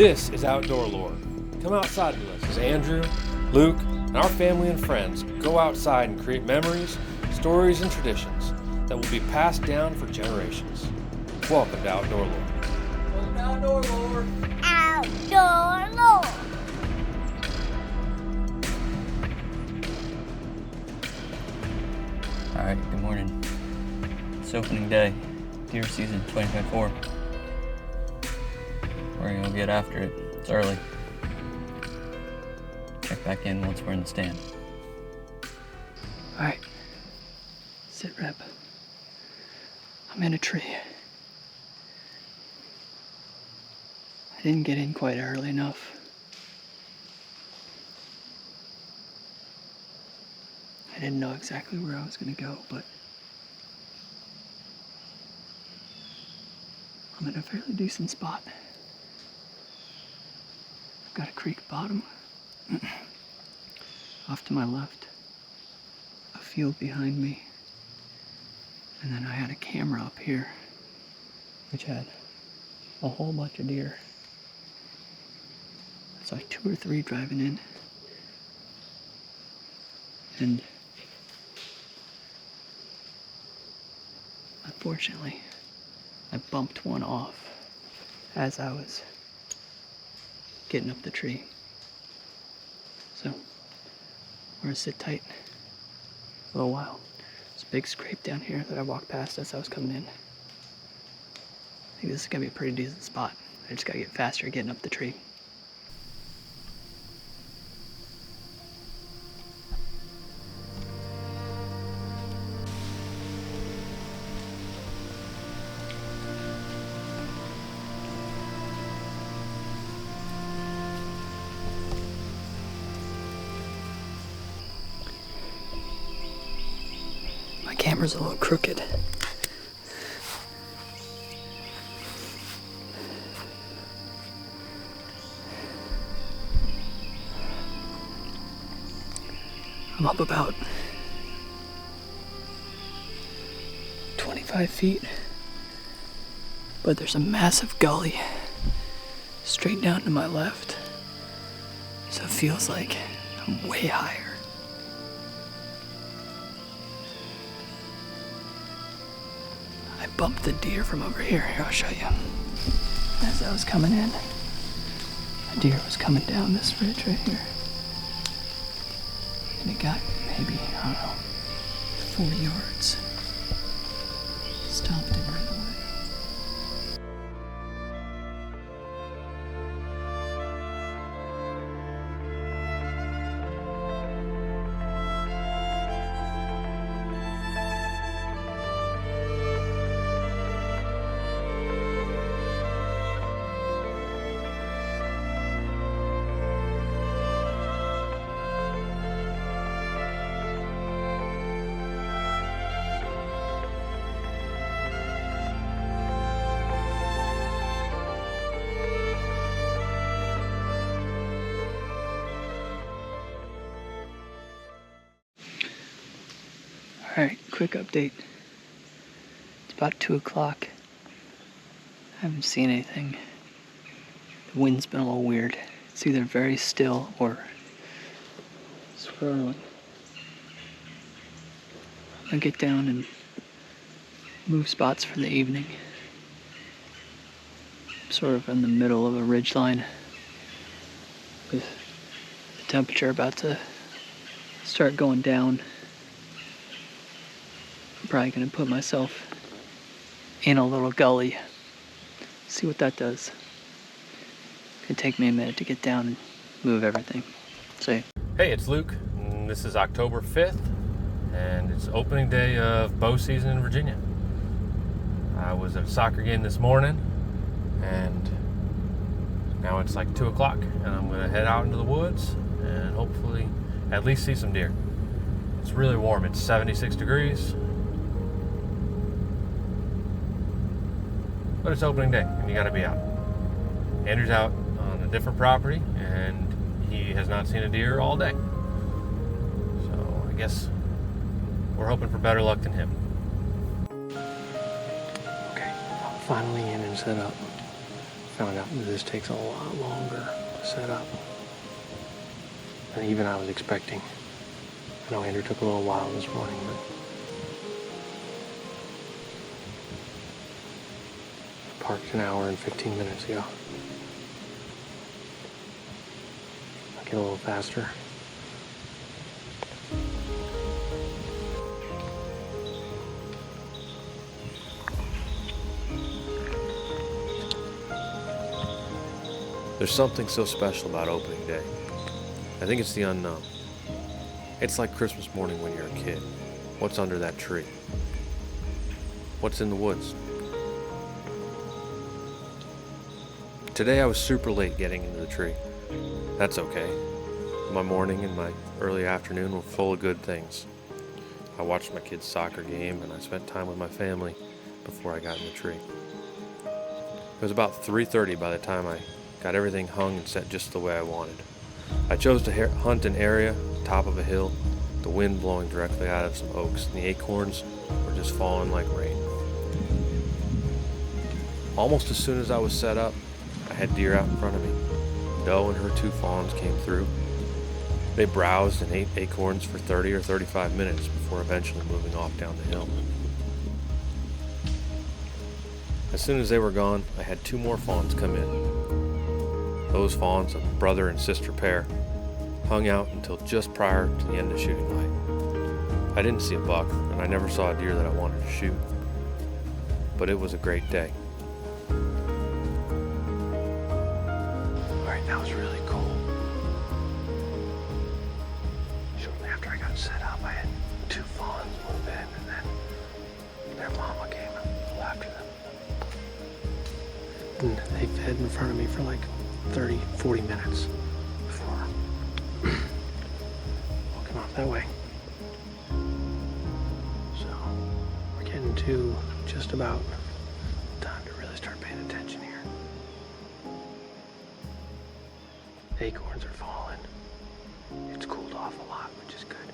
This is Outdoor Lore. Come outside with us as Andrew, Luke, and our family and friends go outside and create memories, stories, and traditions that will be passed down for generations. Welcome to Outdoor Lore. Welcome to Outdoor Lore. Outdoor Lore. Alright, good morning. It's opening day, deer season 2024. We're gonna go get after it. It's early. Check back in once we're in the stand. Alright, sit rep. I'm in a tree. I didn't get in quite early enough. I didn't know exactly where I was gonna go, but I'm in a fairly decent spot. I've got a creek bottom. Off to my left, a field behind me, and then I had a camera up here, which had a whole bunch of deer. It's like 2 or 3 driving in, and unfortunately, I bumped one off as I was getting up the tree. So, we're gonna sit tight a little while. There's a big scrape down here that I walked past as I was coming in. I think this is gonna be a pretty decent spot. I just gotta get faster getting up the tree. My camera's a little crooked. I'm up about 25 feet, but there's a massive gully straight down to my left, so it feels like I'm way higher. I bumped the deer from over here. Here, I'll show you. As I was coming in, a deer was coming down this ridge right here. And it got maybe, I don't know, 4 yards. Stopped it right away. Alright, quick update. It's about 2 o'clock. I haven't seen anything. The wind's been a little weird. It's either very still or swirling. I'll get down and move spots for the evening. I'm sort of in the middle of a ridge line with the temperature about to start going down. I'm probably gonna put myself in a little gully, see what that does. It's gonna take me a minute to get down and move everything. See. Hey, it's Luke, and this is October 5th, and it's opening day of bow season in Virginia. I was at a soccer game this morning, and now it's like 2 o'clock, and I'm gonna head out into the woods and hopefully at least see some deer. It's really warm, it's 76 degrees. But it's opening day, and you gotta be out. Andrew's out on a different property, and he has not seen a deer all day. So I guess we're hoping for better luck than him. Okay, I'm finally in and set up. found out that this takes a lot longer to set up than even I was expecting. I know Andrew took a little while this morning, but I parked an hour and 15 minutes ago. I'll get a little faster. There's something so special about opening day. I think it's the unknown. It's like Christmas morning when you're a kid. What's under that tree? What's in the woods? Today I was super late getting into the tree. That's okay. My morning and my early afternoon were full of good things. I watched my kids' soccer game and I spent time with my family before I got in the tree. It was about 3:30 by the time I got everything hung and set just the way I wanted. I chose to hunt an area, top of a hill, the wind blowing directly out of some oaks, and the acorns were just falling like rain. Almost as soon as I was set up, I had deer out in front of me. Doe and her 2 fawns came through. They browsed and ate acorns for 30 or 35 minutes before eventually moving off down the hill. As soon as they were gone, I had 2 more fawns come in. Those fawns, a brother and sister pair, hung out until just prior to the end of shooting light. I didn't see a buck, and I never saw a deer that I wanted to shoot. But it was a great day. Alright, that was really cool. Shortly after I got set up, I had 2 fawns move in, and then their mama came and flew after them. And they fed in front of me for like 30, 40 minutes before walking off that way. So we're getting to just about time to really start paying attention here. Acorns are falling. It's cooled off a lot, which is good.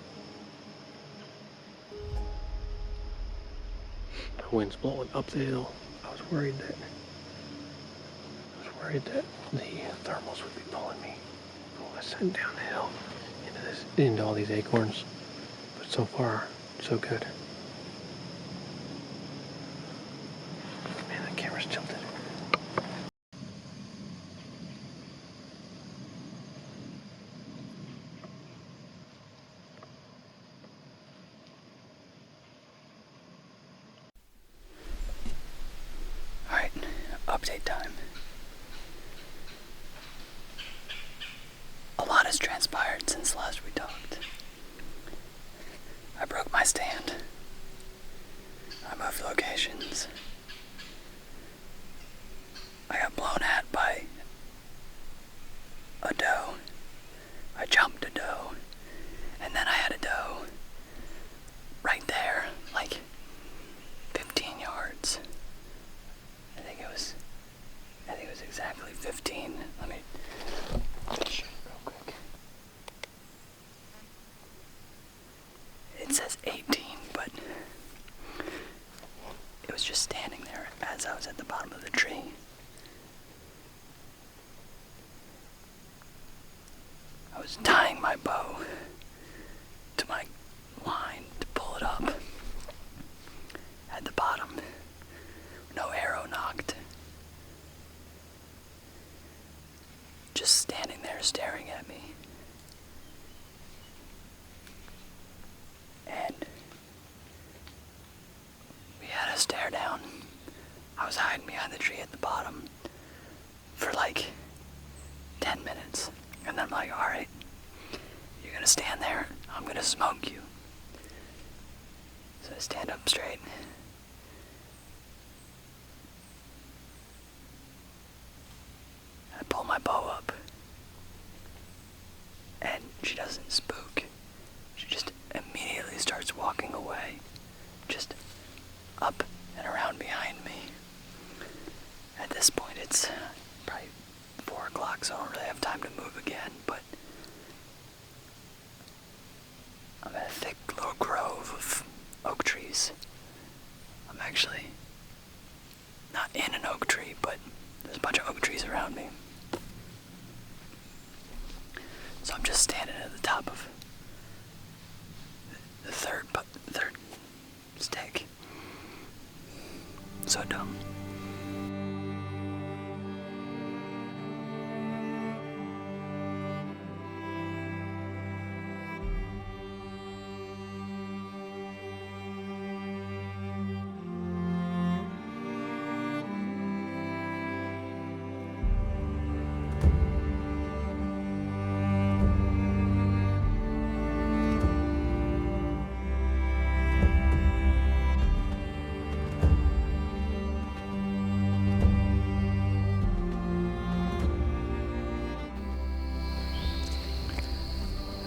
The wind's blowing up the hill. I was worried that the thermals would be pulling me ascend down the hill into all these acorns. But so far, so good. Man, that camera's tilted. Alright, update time. A lot has transpired since last we talked. I broke my stand. I moved locations. I got blown at by a doe. I jumped a doe. And then I had a doe right there, like 15 yards. I think it was exactly 15. Let me check real quick. It says 18, but it was just standing there as I was at the bottom of the tree. I was tying my bow to my line to pull it up at the bottom. No arrow knocked. Just standing there staring at me. And we had a stare down. I was hiding behind the tree at the bottom for like 10 minutes. And then I'm like, alright, you're gonna stand there, I'm gonna smoke you. So I stand up straight. I pull my bow up. And she doesn't spook. She just immediately starts walking away. Just up and around behind me. At this point it's probably 4 o'clock, so I don't really have time to move again, but I'm in a thick little grove of oak trees. I'm actually not in an oak tree, but there's a bunch of oak trees around me. So I'm just standing at the top of the third stake. So dumb.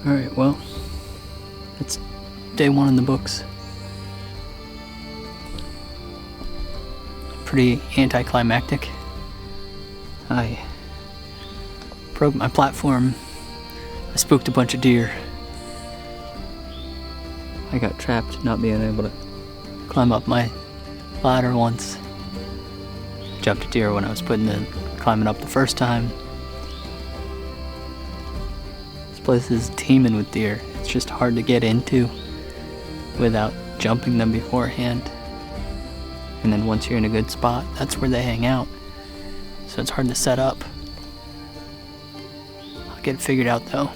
Alright, well, it's day 1 in the books. Pretty anticlimactic. I broke my platform. I spooked a bunch of deer. I got trapped not being able to climb up my ladder once. Jumped a deer when I was climbing up the first time. Place is teeming with deer. It's just hard to get into without jumping them beforehand. And then once you're in a good spot, that's where they hang out. So it's hard to set up. I'll get it figured out though.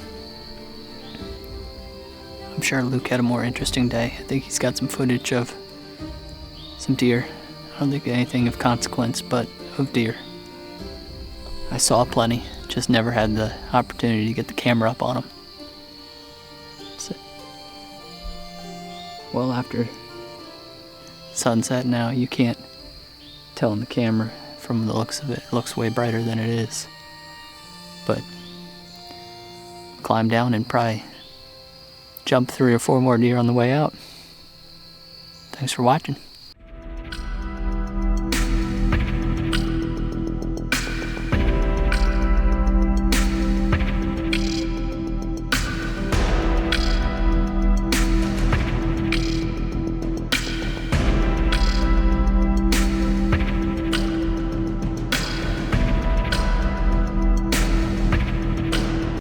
I'm sure Luke had a more interesting day. I think he's got some footage of some deer. I don't think anything of consequence, but of deer. I saw plenty. Just never had the opportunity to get the camera up on them. So, well, after sunset now, you can't tell in the camera from the looks of it. It looks way brighter than it is. But climb down and probably jump 3 or 4 more deer on the way out. Thanks for watching.